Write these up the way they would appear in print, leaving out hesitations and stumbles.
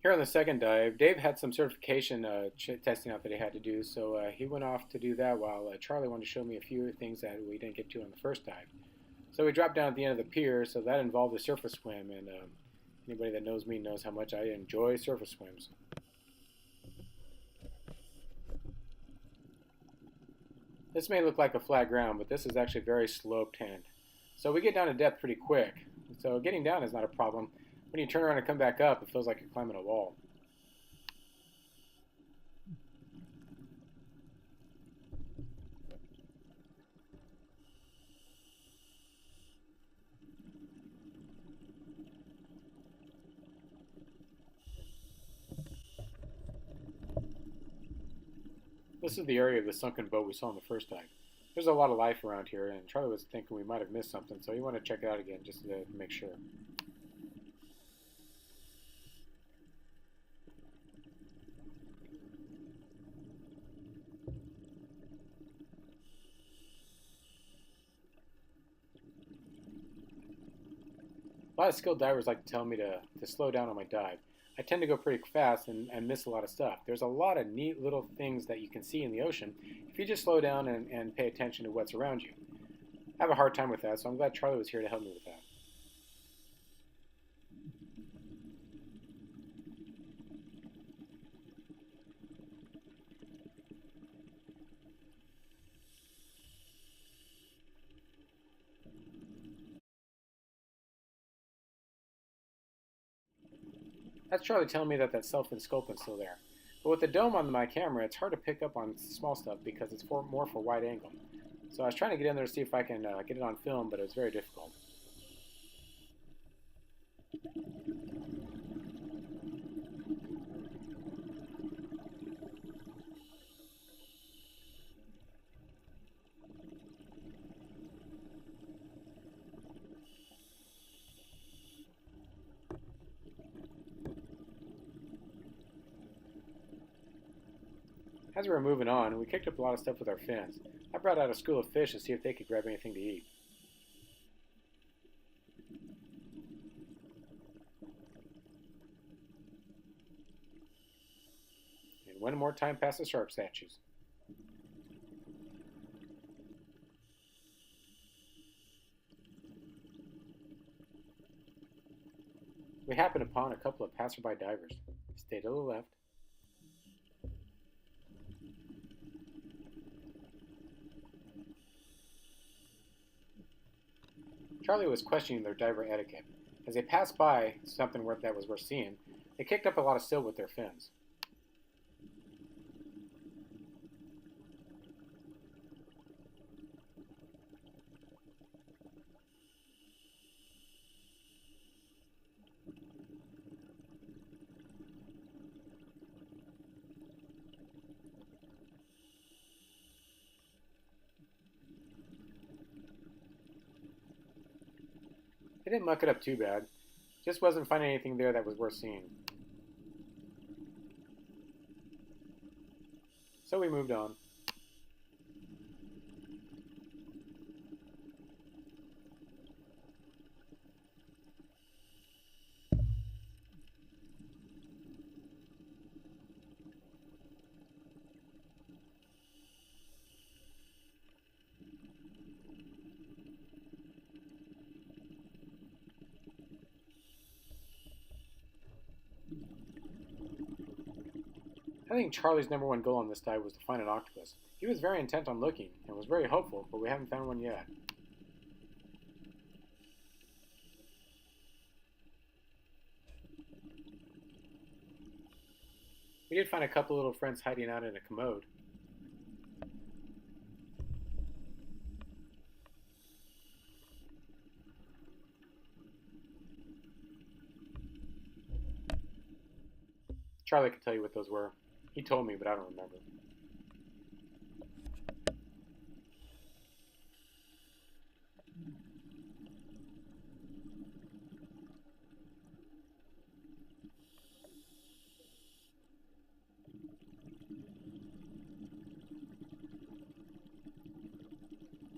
Here on the second dive, Dave had some certification testing out that he had to do, so he went off to do that while Charlie wanted to show me a few things that we didn't get to on the first dive. So we dropped down at the end of the pier, so that involved a surface swim, and anybody that knows me knows how much I enjoy surface swims. This may look like a flat ground, but this is actually very sloped end. So we get down to depth pretty quick. So getting down is not a problem. When you turn around and come back up, it feels like you're climbing a wall. This is the area of the sunken boat we saw on the first dive. There's a lot of life around here, and Charlie was thinking we might have missed something, so he wanted to check it out again just to make sure. A lot of skilled divers like to tell me to slow down on my dive. I tend to go pretty fast and miss a lot of stuff. There's a lot of neat little things that you can see in the ocean if you just slow down and pay attention to what's around you. I have a hard time with that, so I'm glad Charlie was here to help me with that. That's Charlie telling me that self-sculpin's still there. But with the dome on my camera, it's hard to pick up on small stuff because it's more for wide angle. So I was trying to get in there to see if I can get it on film, but it was very difficult. As we were moving on, we kicked up a lot of stuff with our fins. I brought out a school of fish to see if they could grab anything to eat. And one more time past the shark statues. We happened upon a couple of passerby divers. Stay to the left. Charlie was questioning their diver etiquette. As they passed by something that was worth seeing, they kicked up a lot of silt with their fins. They didn't muck it up too bad. Just wasn't finding anything there that was worth seeing. So we moved on. I think Charlie's number one goal on this dive was to find an octopus. He was very intent on looking and was very hopeful, but we haven't found one yet. We did find a couple little friends hiding out in a commode. Charlie could tell you what those were. He told me, but I don't remember.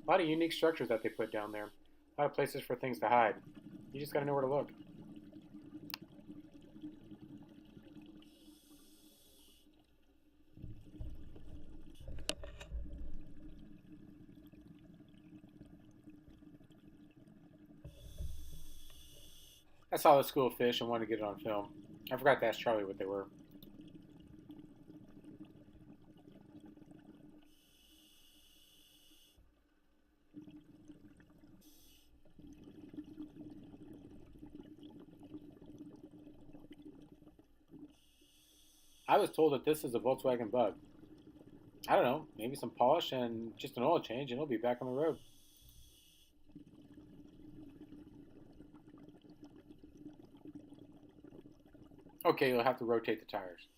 A lot of unique structures that they put down there. A lot of places for things to hide. You just gotta know where to look. I saw the school of fish and wanted to get it on film. I forgot to ask Charlie what they were. I was told that this is a Volkswagen Bug. I don't know, maybe some polish and just an oil change, and it'll be back on the road. Okay, you'll have to rotate the tires.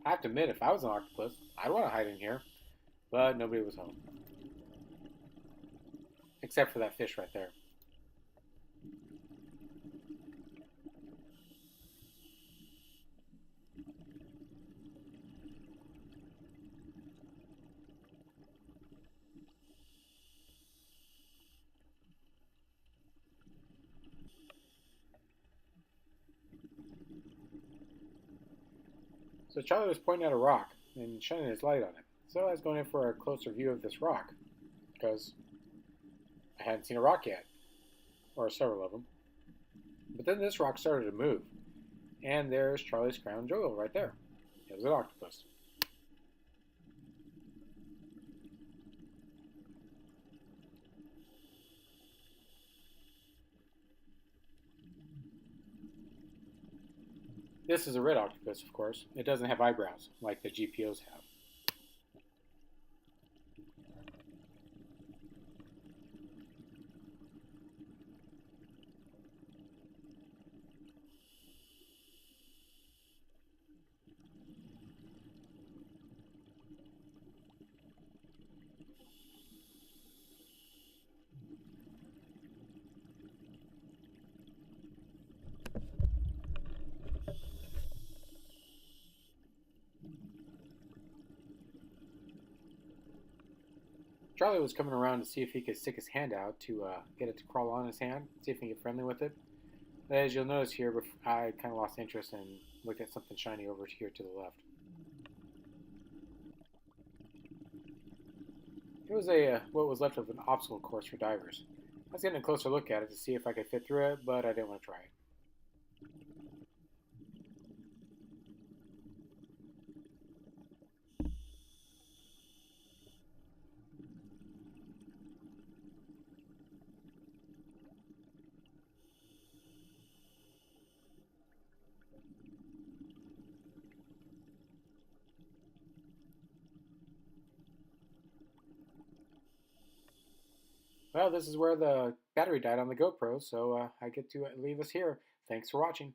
I have to admit, if I was an octopus, I'd want to hide in here, but nobody was home. Except for that fish right there. So Charlie was pointing at a rock and shining his light on it. So I was going in for a closer view of this rock, because I hadn't seen a rock yet, or several of them. But then this rock started to move, and there's Charlie's crown jewel right there. It was an octopus. This is a red octopus, of course. It doesn't have eyebrows like the GPOs have. Charlie was coming around to see if he could stick his hand out to get it to crawl on his hand, see if he can get friendly with it. But as you'll notice here, I kind of lost interest and looked at something shiny over here to the left. It was a what was left of an obstacle course for divers. I was getting a closer look at it to see if I could fit through it, but I didn't want to try it. Well, this is where the battery died on the GoPro, so I get to leave us here. Thanks for watching.